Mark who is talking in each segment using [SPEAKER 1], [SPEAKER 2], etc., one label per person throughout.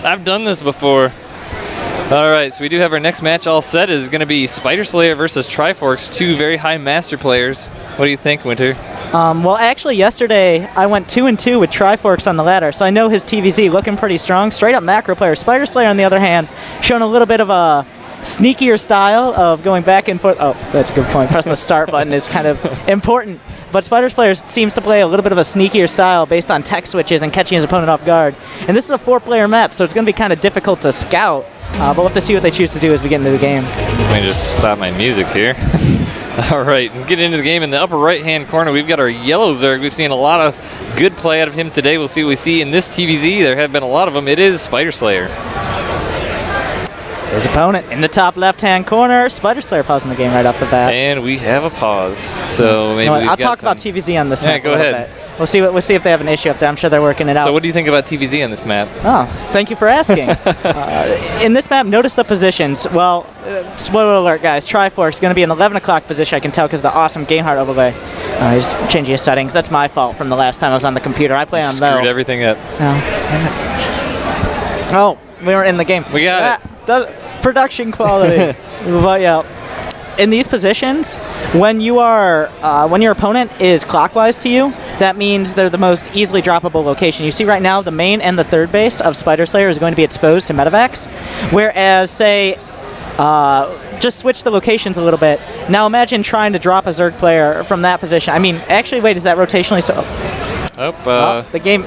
[SPEAKER 1] I've done this before. All right, so we do have our next match all set. It's going to be Spiderslayer versus Triforks, two very high master players. What do you think, Winter?
[SPEAKER 2] Well, actually, yesterday I went 2-2 with Triforks on the ladder, so I know his TVZ looking pretty strong. Straight up macro player. Spiderslayer, on the other hand, showing a little bit of a sneakier style of going back and forth. Oh, that's a good point. Pressing the start button is kind of important. But Spiderslayer seems to play a little bit of a sneakier style based on tech switches and catching his opponent off guard. And this is a 4-player map, so it's going to be kind of difficult to scout. But we'll have to see what they choose to do as we get into the game.
[SPEAKER 1] Let me just stop my music here. All right, and get into the game. In the upper right-hand corner, we've got our yellow Zerg. We've seen a lot of good play out of him today. We'll see what we see in this TVZ. There have been a lot of them. It is Spiderslayer.
[SPEAKER 2] His opponent in the top left-hand corner. Spiderslayer pausing the game right off the bat.
[SPEAKER 1] And we have a pause. So maybe
[SPEAKER 2] I'll talk about TVZ on this map.
[SPEAKER 1] Yeah, go ahead.
[SPEAKER 2] We'll see if they have an issue up there. I'm sure they're working it out.
[SPEAKER 1] So what do you think about TVZ on this map?
[SPEAKER 2] Oh, thank you for asking. In this map, notice the positions. Well, spoiler alert, guys. Triforks is going to be in 11 o'clock position. I can tell because of the awesome Game Heart overlay. He's changing his settings. That's my fault from the last time I was on the computer. I play on low.
[SPEAKER 1] Screwed everything up.
[SPEAKER 2] Oh, we were in the game.
[SPEAKER 1] We got it.
[SPEAKER 2] Production quality. But yeah. In these positions, when your opponent is clockwise to you, that means they're the most easily droppable location. You see right now, the main and the third base of Spiderslayer is going to be exposed to medevacs, whereas, say, just switch the locations a little bit. Now imagine trying to drop a Zerg player from that position. I mean, actually, wait, is that rotationally so? The game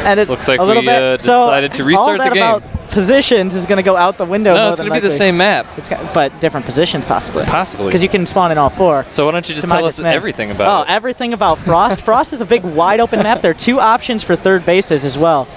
[SPEAKER 2] ended
[SPEAKER 1] looks like
[SPEAKER 2] a little
[SPEAKER 1] we
[SPEAKER 2] bit.
[SPEAKER 1] decided to restart the game.
[SPEAKER 2] About positions is going to go out the window.
[SPEAKER 1] No, it's going to be the same map.
[SPEAKER 2] But different positions, possibly.
[SPEAKER 1] Possibly.
[SPEAKER 2] Because you can spawn in all 4.
[SPEAKER 1] So why don't you just tell us everything about it?
[SPEAKER 2] Oh, everything about Frost. Frost is a big, wide-open map. There are 2 options for third bases as well.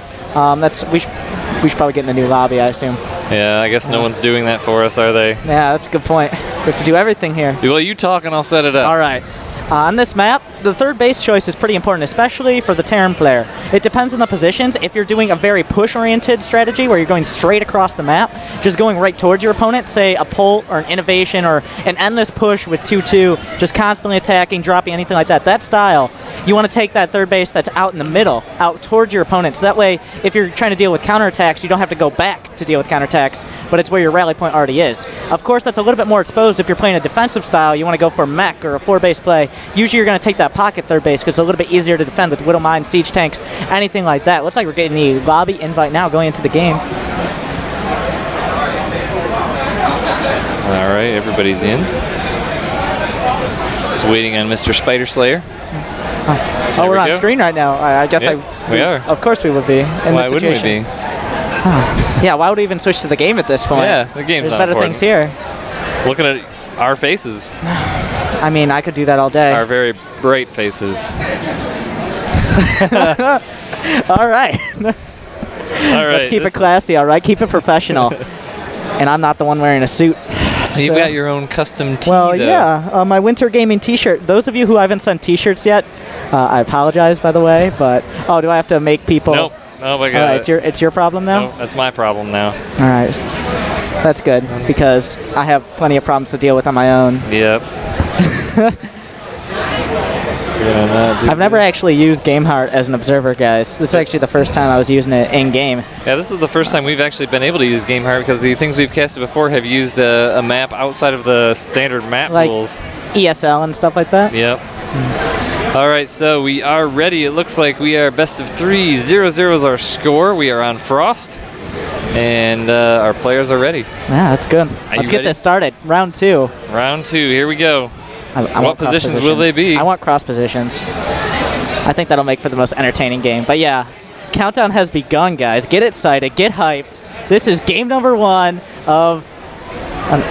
[SPEAKER 2] We should probably get in a new lobby, I assume.
[SPEAKER 1] Yeah, I guess no one's doing that for us, are they?
[SPEAKER 2] Yeah, that's a good point. We have to do everything here.
[SPEAKER 1] Well, you talk and I'll set it up.
[SPEAKER 2] All right. On this map, the third base choice is pretty important, especially for the Terran player. It depends on the positions. If you're doing a very push-oriented strategy where you're going straight across the map, just going right towards your opponent, say a pull or an innovation or an endless push with 2-2, just constantly attacking, dropping, anything like that, that style, you want to take that third base that's out in the middle, out towards your opponent. So that way, if you're trying to deal with counterattacks, you don't have to go back to deal with counterattacks, but it's where your rally point already is. Of course, that's a little bit more exposed if you're playing a defensive style. You want to go for mech or a 4-base play. Usually you're going to take that pocket third base because it's a little bit easier to defend with Widow Mine, siege tanks, anything like that. Looks like we're getting the lobby invite now going into the game.
[SPEAKER 1] All right, everybody's in. Just waiting on Mr. Spiderslayer.
[SPEAKER 2] Oh, we're on screen right now. I guess
[SPEAKER 1] we are.
[SPEAKER 2] Of course we would be.
[SPEAKER 1] Why wouldn't we be?
[SPEAKER 2] Yeah, why would we even switch to the game at this point?
[SPEAKER 1] Yeah, the game's
[SPEAKER 2] There's
[SPEAKER 1] not
[SPEAKER 2] better
[SPEAKER 1] important.
[SPEAKER 2] things here.
[SPEAKER 1] Looking at our faces.
[SPEAKER 2] I mean, I could do that all day.
[SPEAKER 1] Our very bright faces.
[SPEAKER 2] All right. Let's keep it classy, all right? Keep it professional. And I'm not the one wearing a suit.
[SPEAKER 1] You've got your own custom tee,
[SPEAKER 2] well,
[SPEAKER 1] though.
[SPEAKER 2] yeah, my winter gaming t-shirt. Those of you who haven't sent t-shirts yet, I apologize, by the way, but... Oh, do I have to make people...
[SPEAKER 1] Nope. Oh, my God.
[SPEAKER 2] It's your problem now?
[SPEAKER 1] No, that's my problem now.
[SPEAKER 2] All right. That's good, because I have plenty of problems to deal with on my own.
[SPEAKER 1] Yep.
[SPEAKER 2] I've never actually used Game Heart as an observer, guys. This is actually the first time I was using it in-game.
[SPEAKER 1] Yeah, this is the first time we've actually been able to use Game Heart because the things we've casted before have used a map outside of the standard map rules.
[SPEAKER 2] ESL and stuff like that?
[SPEAKER 1] Yep. All right, so we are ready. It looks like we are best of 3. 0-0 is our score. We are on Frost, and our players are ready.
[SPEAKER 2] Yeah, that's good. Let's get this started. Round 2.
[SPEAKER 1] Round 2. Here we go.
[SPEAKER 2] What
[SPEAKER 1] positions will they be?
[SPEAKER 2] I want cross positions. I think that'll make for the most entertaining game. But yeah, countdown has begun, guys. Get excited. Get hyped. This is game number 1 of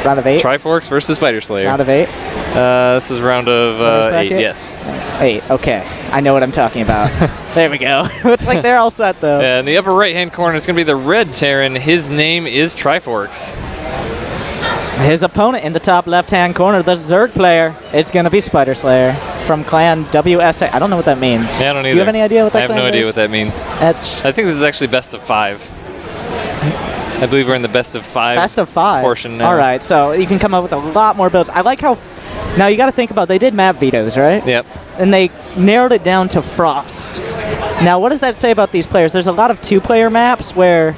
[SPEAKER 2] round of 8.
[SPEAKER 1] Triforks versus Spiderslayer.
[SPEAKER 2] Round of 8.
[SPEAKER 1] This is round of 8. Yes.
[SPEAKER 2] 8. Okay. I know what I'm talking about. There we go. Looks like they're all set, though.
[SPEAKER 1] Yeah, in the upper right-hand corner is going to be the red Terran. His name is Triforks.
[SPEAKER 2] His opponent in the top left-hand corner, the Zerg player, it's going to be Spiderslayer from clan WSA. I don't know what that means.
[SPEAKER 1] Yeah, I don't either.
[SPEAKER 2] Do you have any idea what that
[SPEAKER 1] I have no idea what that means. I think this is actually best of 5. I believe we're in the best of 5.
[SPEAKER 2] Best of 5
[SPEAKER 1] portion now.
[SPEAKER 2] All right, so you can come up with a lot more builds. I like how... Now, you got to think about, they did map vetoes, right?
[SPEAKER 1] Yep.
[SPEAKER 2] And they narrowed it down to Frost. Now, what does that say about these players? There's a lot of 2-player maps where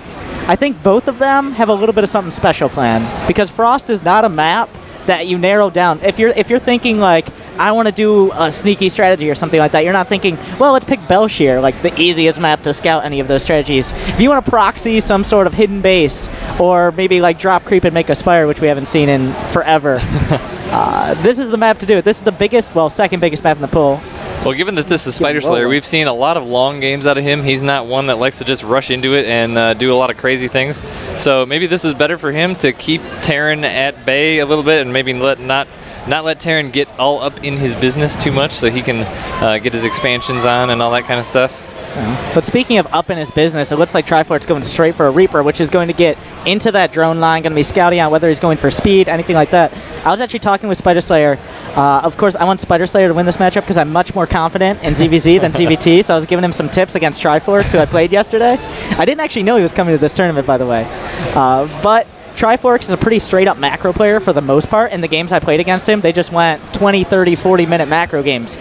[SPEAKER 2] I think both of them have a little bit of something special planned, because Frost is not a map that you narrow down. If you're thinking like, I want to do a sneaky strategy or something like that, you're not thinking, well, let's pick Belshire, like the easiest map to scout any of those strategies. If you want to proxy some sort of hidden base, or maybe like drop creep and make a Spire, which we haven't seen in forever, this is the map to do it. This is the biggest, well, second biggest map in the pool.
[SPEAKER 1] Well, given that this is Spiderslayer, we've seen a lot of long games out of him. He's not one that likes to just rush into it and do a lot of crazy things. So maybe this is better for him to keep Terran at bay a little bit, and maybe not let Terran get all up in his business too much, so he can get his expansions on and all that kind of stuff.
[SPEAKER 2] But speaking of up in his business, it looks like Triforks going straight for a Reaper, which is going to get into that drone line, going to be scouting out whether he's going for speed, anything like that. I was actually talking with Spiderslayer. Of course, I want Spiderslayer to win this matchup because I'm much more confident in ZVZ than ZVT, so I was giving him some tips against Triforks, who I played yesterday. I didn't actually know he was coming to this tournament, by the way. But Triforks is a pretty straight-up macro player for the most part. In the games I played against him, they just went 20, 30, 40-minute macro games.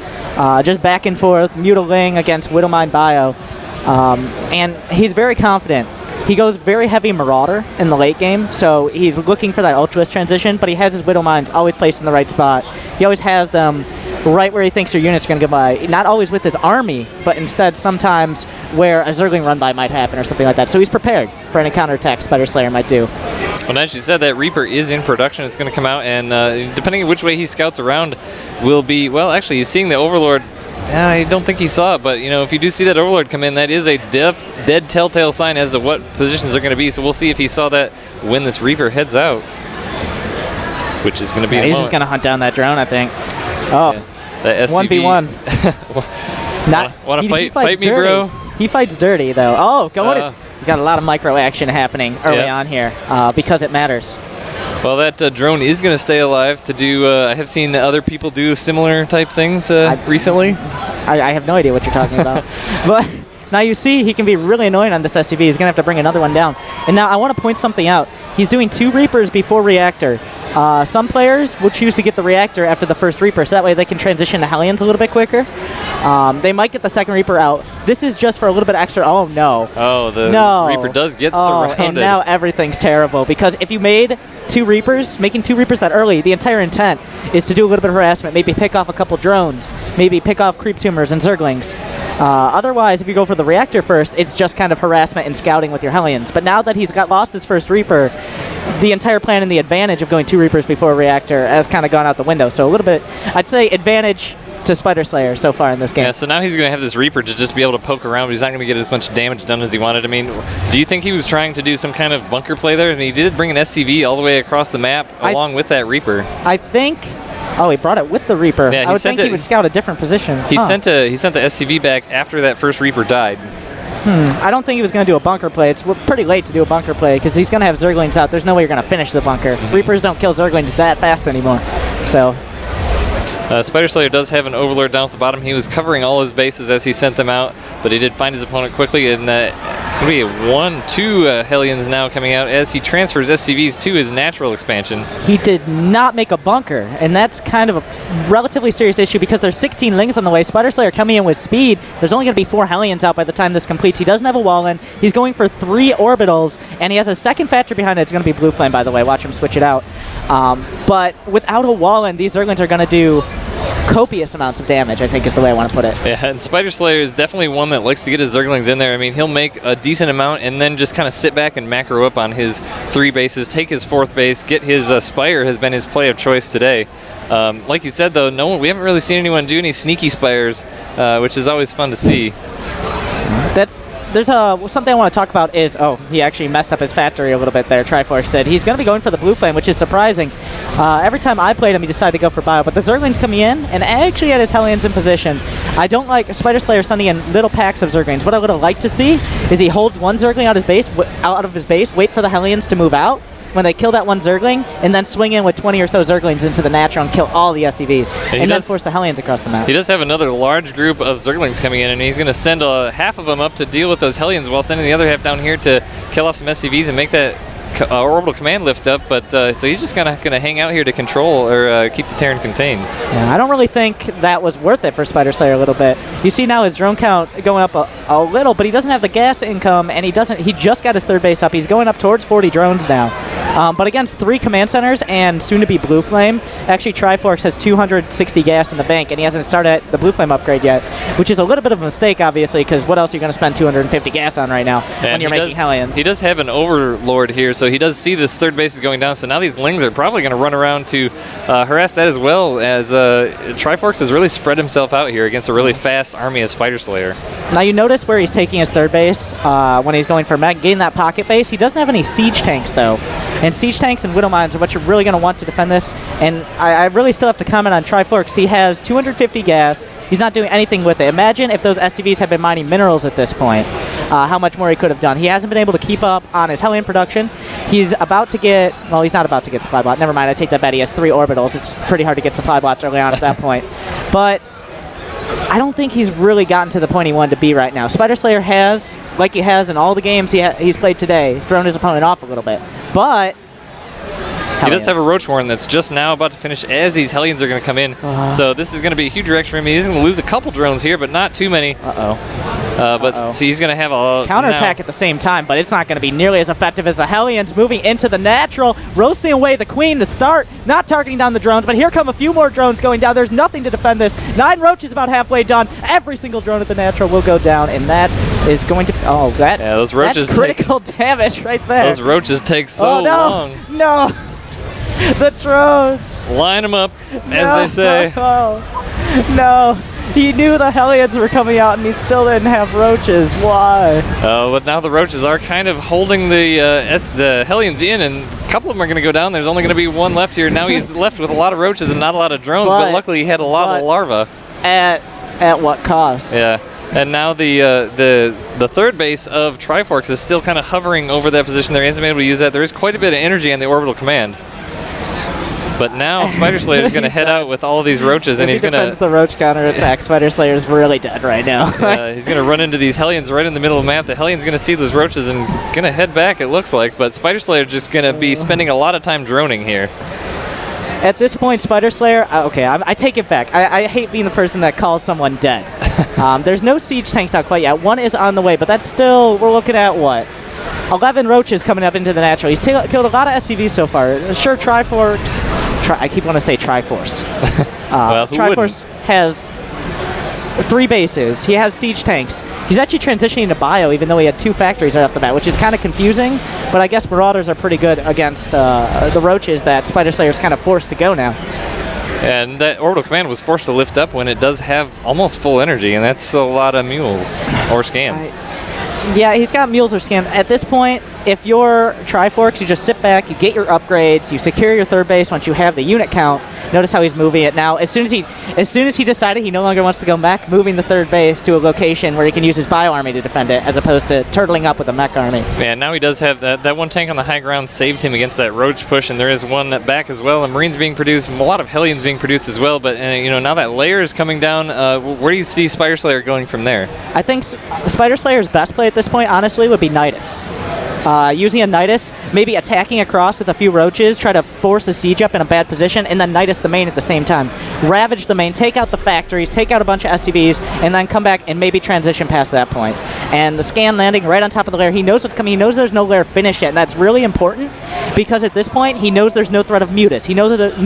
[SPEAKER 2] Just back and forth, Mutiling against Widowmine Bio. And he's very confident. He goes very heavy Marauder in the late game, so he's looking for that Ultraviolet transition, but he has his Widowmines always placed in the right spot. He always has them right where he thinks your units are going to go by. Not always with his army, but instead sometimes where a Zergling run-by might happen or something like that. So he's prepared for any counterattack Spiderslayer might do.
[SPEAKER 1] Well, as you said, that Reaper is in production. It's going to come out, and depending on which way he scouts around, will be, well, actually, he's seeing the Overlord. I don't think he saw it, but, you know, if you do see that Overlord come in, that is a dead telltale sign as to what positions are going to be. So we'll see if he saw that when this Reaper heads out, which is going to be
[SPEAKER 2] he's just going to hunt down that drone, I think. Oh,
[SPEAKER 1] yeah. The SCV.
[SPEAKER 2] 1v1.
[SPEAKER 1] Want to fight me,
[SPEAKER 2] dirty.
[SPEAKER 1] bro?
[SPEAKER 2] He fights dirty, though. Oh, going We got a lot of micro action happening early on here because it matters.
[SPEAKER 1] Well, that drone is going to stay alive to do, I have seen other people do similar type things recently.
[SPEAKER 2] I have no idea what you're talking about. But now you see he can be really annoying on this SCV. He's going to have to bring another one down. And now I want to point something out. He's doing 2 Reapers before Reactor. Some players will choose to get the Reactor after the first Reaper, so that way they can transition to Hellions a little bit quicker. They might get the second Reaper out. This is just for a little bit extra. Oh, no.
[SPEAKER 1] Oh, the Reaper does get surrounded.
[SPEAKER 2] And now everything's terrible, because if you made 2 Reapers, making 2 Reapers that early, the entire intent is to do a little bit of harassment, maybe pick off a couple drones, maybe pick off creep tumors and Zerglings. Otherwise, if you go for the Reactor first, it's just kind of harassment and scouting with your Hellions. But now that he's lost his first Reaper, the entire plan and the advantage of going 2 Reapers before a Reactor has kind of gone out the window. So a little bit, I'd say, advantage to Spiderslayer so far in this game.
[SPEAKER 1] Yeah, so now he's going to have this Reaper to just be able to poke around, but he's not going to get as much damage done as he wanted. I mean, do you think he was trying to do some kind of bunker play there? I mean, he did bring an SCV all the way across the map along with that Reaper.
[SPEAKER 2] I think... Oh, he brought it with the Reaper.
[SPEAKER 1] Yeah,
[SPEAKER 2] I would think he would scout a different position.
[SPEAKER 1] He sent the SCV back after that first Reaper died.
[SPEAKER 2] I don't think he was going to do a bunker play. It's pretty late to do a bunker play because he's going to have Zerglings out. There's no way you're going to finish the bunker. Reapers don't kill Zerglings that fast anymore. So...
[SPEAKER 1] Spiderslayer does have an Overlord down at the bottom. He was covering all his bases as he sent them out, but he did find his opponent quickly, and it's going to be a 1-2 Hellions now coming out as he transfers SCVs to his natural expansion.
[SPEAKER 2] He did not make a bunker, and that's kind of a relatively serious issue because there's 16 Lings on the way. Spiderslayer coming in with speed. There's only going to be 4 Hellions out by the time this completes. He doesn't have a wall in. He's going for 3 Orbitals, and he has a second Thatcher behind it. It's going to be Blue Flame, by the way. Watch him switch it out. But without a wall in, these Zerglings are going to do copious amounts of damage, I think is the way I want to put it.
[SPEAKER 1] Yeah, and Spiderslayer is definitely one that likes to get his Zerglings in there. I mean, he'll make a decent amount and then just kind of sit back and macro up on his 3 bases, take his 4th base, get his Spire has been his play of choice today. Like you said, though, we haven't really seen anyone do any sneaky Spires, which is always fun to see.
[SPEAKER 2] There's something I want to talk about is, he actually messed up his factory a little bit there, Triforks did. He's going to be going for the Blue Flame, which is surprising. Every time I played him, he decided to go for Bio, but the Zerglings coming in, and actually had his Hellions in position. I don't like Spiderslayer sending in little packs of Zerglings. What I would have liked to see is he holds one Zergling out of his base, wait for the Hellions to move out, when they kill that one Zergling, and then swing in with 20 or so Zerglings into the natural and kill all the SCVs, and then force the Hellions across the map.
[SPEAKER 1] He does have another large group of Zerglings coming in, and he's going to send half of them up to deal with those Hellions while sending the other half down here to kill off some SCVs and make that orbital command lift up, but so he's just kind of going to hang out here to control or keep the Terran contained.
[SPEAKER 2] Yeah, I don't really think that was worth it for Spiderslayer a little bit. You see now his drone count going up a little, but he doesn't have the gas income, and he just got his third base up. He's going up towards 40 drones now. But against 3 command centers and soon-to-be Blue Flame, actually Triforks has 260 gas in the bank, and he hasn't started the Blue Flame upgrade yet, which is a little bit of a mistake, obviously, because what else are you going to spend 250 gas on right now when you're making Hellions?
[SPEAKER 1] He does have an Overlord here, so he does see this third base is going down, so now these Lings are probably going to run around to harass that as well, as Triforks has really spread himself out here against a really fast army of Spiderslayer.
[SPEAKER 2] Now you notice where he's taking his third base when he's going for mech, getting that pocket base. He doesn't have any siege tanks, though. And siege tanks and Widow Mines are what you're really going to want to defend this. And I really still have to comment on Triforks. He has 250 gas. He's not doing anything with it. Imagine if those SCVs had been mining minerals at this point, how much more he could have done. He hasn't been able to keep up on his Hellion production. He's about to get, well, he's not about to get supply bot. Never mind, I take that back. He has 3 orbitals. It's pretty hard to get supply bots early on at that point. But I don't think he's really gotten to the point he wanted to be right now. Spiderslayer has, like he has in all the games he's played today, thrown his opponent off a little bit. But
[SPEAKER 1] he does have a Roach Warren that's just now about to finish as these Hellions are going to come in. So this is going to be a huge direction for him. He's going to lose a couple drones here, but not too many. But see, he's going to have a
[SPEAKER 2] counterattack at the same time, but it's not going to be nearly as effective as the Hellions moving into the natural, roasting away the Queen to start, not targeting down the drones, but here come a few more drones going down. There's nothing to defend this. 9 Roaches about halfway done. Every single drone at the natural will go down, and that is going to,
[SPEAKER 1] those Roaches
[SPEAKER 2] that's critical damage right there.
[SPEAKER 1] Those Roaches take so long.
[SPEAKER 2] No. The drones.
[SPEAKER 1] Line them up, as they say.
[SPEAKER 2] No. He knew the Hellions were coming out, and he still didn't have Roaches. Why?
[SPEAKER 1] But now the Roaches are kind of holding the Hellions in, and a couple of them are going to go down. There's only going to be 1 left here. Now he's left with a lot of Roaches and not a lot of drones, but luckily he had a lot of larvae.
[SPEAKER 2] At what cost?
[SPEAKER 1] Yeah. And now the third base of Triforks is still kind of hovering over that position there. He hasn't been able to use that. There is quite a bit of energy on the orbital command. But now Spiderslayer is going to head out with all of these Roaches, and he's going to
[SPEAKER 2] the Roach counterattack. Spiderslayer is really dead right now.
[SPEAKER 1] He's going to run into these Hellions right in the middle of the map. The Hellion's going to see those Roaches and going to head back, it looks like. But Spiderslayer just going to be spending a lot of time droning here.
[SPEAKER 2] At this point, Spiderslayer, I take it back. I hate being the person that calls someone dead. There's no siege tanks out quite yet. 1 is on the way, but that's still, we're looking at what? 11 Roaches coming up into the natural. He's killed a lot of SCVs so far. Sure, Triforks. I keep wanting to say Triforce.
[SPEAKER 1] Well,
[SPEAKER 2] Triforce has 3 bases. He has siege tanks. He's actually transitioning to bio, even though he had 2 factories right off the bat, which is kind of confusing. But I guess Marauders are pretty good against the Roaches that Spiderslayer's kind of forced to go now.
[SPEAKER 1] And that orbital command was forced to lift up when it does have almost full energy, and that's a lot of mules or scans.
[SPEAKER 2] Yeah, he's got mules or scans. At this point, if you're Triforks, you just sit back, you get your upgrades, you secure your third base once you have the unit count. Notice how he's moving it now. As soon as he decided he no longer wants to go back, moving the third base to a location where he can use his bio army to defend it, as opposed to turtling up with a mech army.
[SPEAKER 1] Yeah, now he does have that 1 tank on the high ground saved him against that Roach push, and there is 1 back as well. And Marines being produced, a lot of Hellions being produced as well. But now that layer is coming down. Where do you see Spiderslayer going from there?
[SPEAKER 2] I think Spiderslayer's best play at this point, honestly, would be Nidus. Using a Nidus, maybe attacking across with a few Roaches, try to force a siege up in a bad position, and then Nidus the main at the same time. Ravage the main, take out the factories, take out a bunch of SCVs, and then come back and maybe transition past that point. And the scan landing right on top of the lair, he knows what's coming, he knows there's no lair finish yet, and that's really important, because at this point, he knows there's no threat of Mutus. He knows there's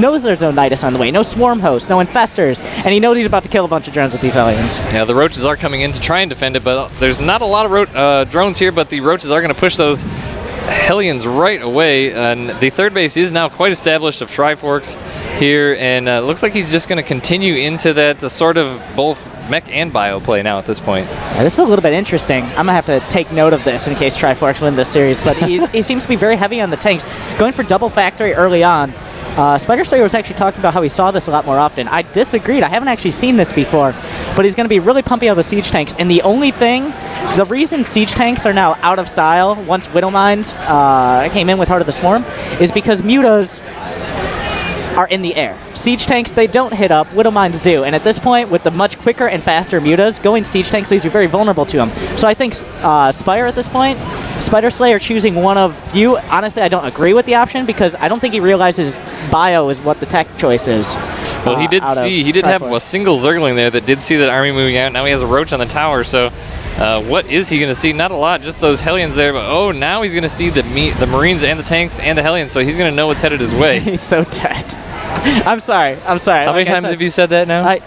[SPEAKER 2] no Nidus on the way, no Swarm Host, no Infestors, and he knows he's about to kill a bunch of drones with these Hellions.
[SPEAKER 1] Yeah, the Roaches are coming in to try and defend it, but there's not a lot of drones here, but the Roaches are going to push those Hellions right away, and the third base is now quite established of Triforks here, and looks like he's just going to continue into that sort of both mech and bio play now at this point.
[SPEAKER 2] Yeah, this is a little bit interesting. I'm going to have to take note of this in case Triforks win this series, but he seems to be very heavy on the tanks, going for double factory early on. Spiderslayer was actually talking about how he saw this a lot more often. I disagreed. I haven't actually seen this before, but he's going to be really pumping out the siege tanks. And the only thing, the reason siege tanks are now out of style once Widow Mines came in with Heart of the Swarm is because mutas are in the air. Siege tanks, they don't hit up. Widow Mines do. And at this point, with the much quicker and faster mutas, going siege tanks leaves you very vulnerable to them. So I think Spire at this point Spiderslayer choosing one of few. Honestly, I don't agree with the option because I don't think he realizes bio is what the tech choice is.
[SPEAKER 1] Well, he did have a single Zergling there that did see that army moving out. Now he has a Roach on the tower, so what is he going to see? Not a lot, just those Hellions there. But oh, now he's going to see the Marines and the tanks and the Hellions, so he's going to know what's headed his way.
[SPEAKER 2] He's so dead. I'm sorry.
[SPEAKER 1] How many times have you said that now?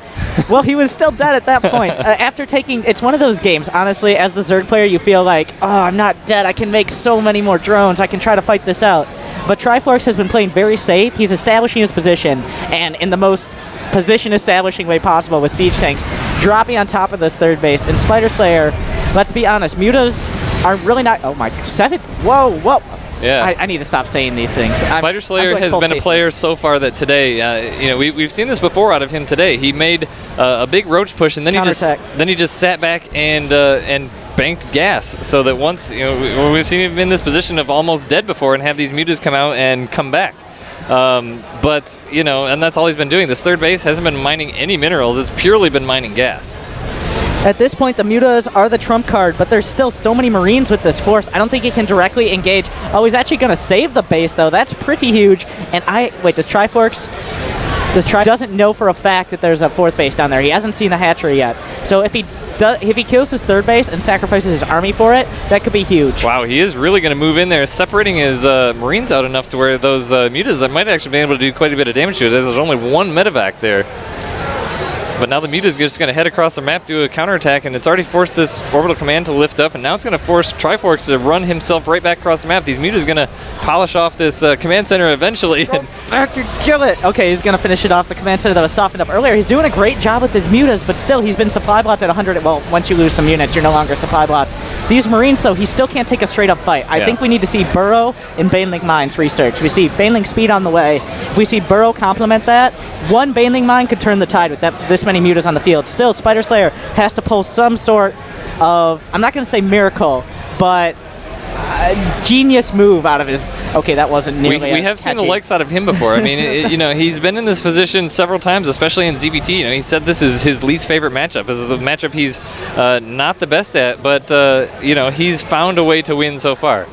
[SPEAKER 2] Well, he was still dead at that point. After taking, it's one of those games, honestly, as the Zerg player, you feel like, oh, I'm not dead. I can make so many more drones. I can try to fight this out. But Triforks has been playing very safe. He's establishing his position, and in the most position-establishing way possible with siege tanks, dropping on top of this third base. And Spiderslayer, let's be honest, mutas are really not... Oh, my... 7... Whoa, whoa.
[SPEAKER 1] Yeah.
[SPEAKER 2] I need to stop saying these things.
[SPEAKER 1] Spiderslayer has been a player so far that today, we've seen this before out of him today. He made a big Roach push, and then he just sat back and banked gas. So that once we've seen him in this position of almost dead before, and have these mutas come out and come back. But and that's all he's been doing. This third base hasn't been mining any minerals. It's purely been mining gas.
[SPEAKER 2] At this point, the mutas are the trump card, but there's still so many Marines with this force. I don't think he can directly engage. Oh, he's actually going to save the base, though. That's pretty huge. And wait, does Triforks... doesn't know for a fact that there's a fourth base down there. He hasn't seen the hatchery yet. So if he kills his third base and sacrifices his army for it, that could be huge.
[SPEAKER 1] Wow, he is really going to move in there, separating his Marines out enough to where those mutas might actually be able to do quite a bit of damage to it. There's only one medevac there. But now the muta's just going to head across the map, do a counterattack, and it's already forced this orbital command to lift up, and now it's going to force Triforks to run himself right back across the map. These mutas going to polish off this command center eventually.
[SPEAKER 2] Go back and kill it. Okay, he's going to finish it off. The command center that was softened up earlier. He's doing a great job with his mutas, but still, he's been supply blocked at 100. Well, once you lose some units, you're no longer supply blocked. These Marines, though, he still can't take a straight-up fight. I think we need to see Burrow and Baneling Mines research. We see Baneling speed on the way. If we see Burrow complement that, one Baneling Mine could turn the tide with this many mutas on the field. Still, Spiderslayer has to pull some sort of, I'm not going to say miracle, but genius move out of his... Okay, that wasn't nearly
[SPEAKER 1] We have seen the likes out of him before. I mean, he's been in this position several times, especially in ZVT. He said this is his least favorite matchup. This is the matchup he's not the best at, but, he's found a way to win so far.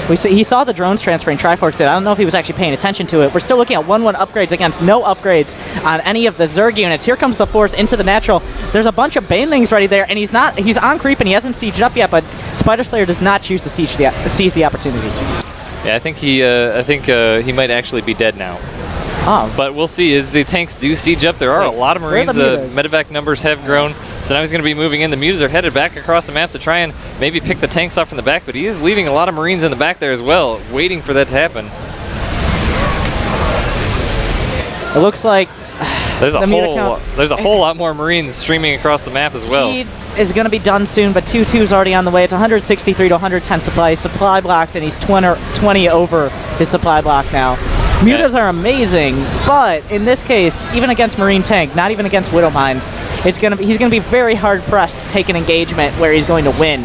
[SPEAKER 2] He saw the drones transferring Triforks did. I don't know if he was actually paying attention to it. We're still looking at 1-1 upgrades against no upgrades on any of the Zerg units. Here comes the Force into the natural. There's a bunch of Banelings ready there, and he's on creep and he hasn't sieged up yet, but Spiderslayer does not choose to seize the opportunity.
[SPEAKER 1] Yeah, I think he might actually be dead now.
[SPEAKER 2] Oh.
[SPEAKER 1] But we'll see. As the tanks do siege up, there are a lot of Marines. Medevac numbers have grown, so now he's going to be moving in. The mutas are headed back across the map to try and maybe pick the tanks off from the back, but he is leaving a lot of Marines in the back there as well, waiting for that to happen.
[SPEAKER 2] It looks like
[SPEAKER 1] there's a whole lot more Marines streaming across the map as well.
[SPEAKER 2] Speed is going to be done soon, but 2-2's already on the way. It's 163 to 110 supply. He's supply blocked, and he's 20 over his supply block now. Mutas are amazing, but in this case, even against Marine Tank, not even against Widow Mines, he's going to be very hard-pressed to take an engagement where he's going to win.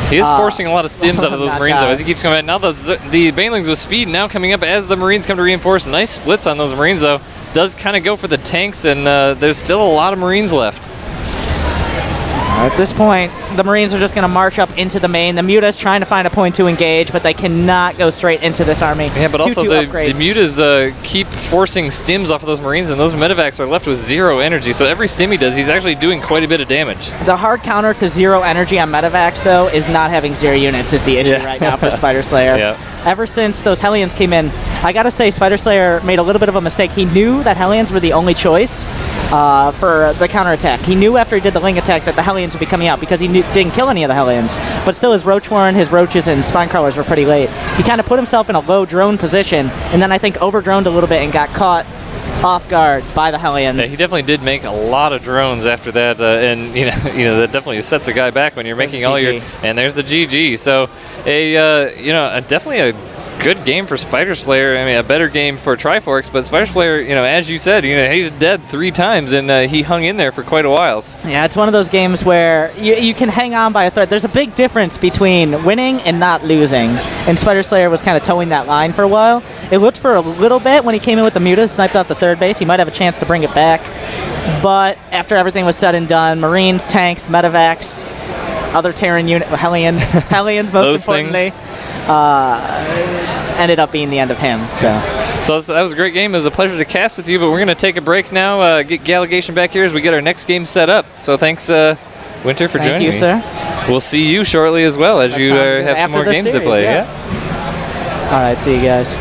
[SPEAKER 1] He is forcing a lot of stims out of those Marines, though, as he keeps coming out. Now the Banelings with speed now coming up as the Marines come to reinforce. Nice splits on those Marines, though. Does kind of go for the tanks, and there's still a lot of Marines left.
[SPEAKER 2] At this point, the Marines are just going to march up into the main. The mutas trying to find a point to engage, but they cannot go straight into this army.
[SPEAKER 1] Yeah, but also the mutas keep forcing stims off of those Marines, and those medevacs are left with 0 energy. So every stim he does, he's actually doing quite a bit of damage.
[SPEAKER 2] The hard counter to 0 energy on medevacs, though, is not having 0 units is the issue right now for Spiderslayer.
[SPEAKER 1] Yeah.
[SPEAKER 2] Ever since those Hellions came in, I got to say Spiderslayer made a little bit of a mistake. He knew that Hellions were the only choice for the counterattack. He knew after he did the Ling attack that the Hellions would be coming out because he didn't kill any of the Hellions. But still, his Roach Warren, his Roaches, and Spinecrawlers were pretty late. He kind of put himself in a low drone position, and then I think over-droned a little bit and got caught off guard by the Hellions.
[SPEAKER 1] Yeah, he definitely did make a lot of drones after that, and that definitely sets a guy back when you're making all your. And there's the GG. So definitely a good game for Spiderslayer. I mean, a better game for Triforks, but Spiderslayer, as you said, he's dead 3 times, and he hung in there for quite a while.
[SPEAKER 2] Yeah, it's one of those games where you can hang on by a thread. There's a big difference between winning and not losing, and Spiderslayer was kind of towing that line for a while. It looked for a little bit when he came in with the mutas, sniped off the third base. He might have a chance to bring it back, but after everything was said and done, Marines, tanks, medevacs, other Terran unit, Hellions most
[SPEAKER 1] Those
[SPEAKER 2] importantly, ended up being the end of him. So
[SPEAKER 1] that was a great game. It was a pleasure to cast with you, but we're going to take a break now, get Gallegation back here as we get our next game set up. So thanks, Winter, for joining me.
[SPEAKER 2] Thank you, sir.
[SPEAKER 1] We'll see you shortly as well as you have some more games to play.
[SPEAKER 2] All right, see you guys.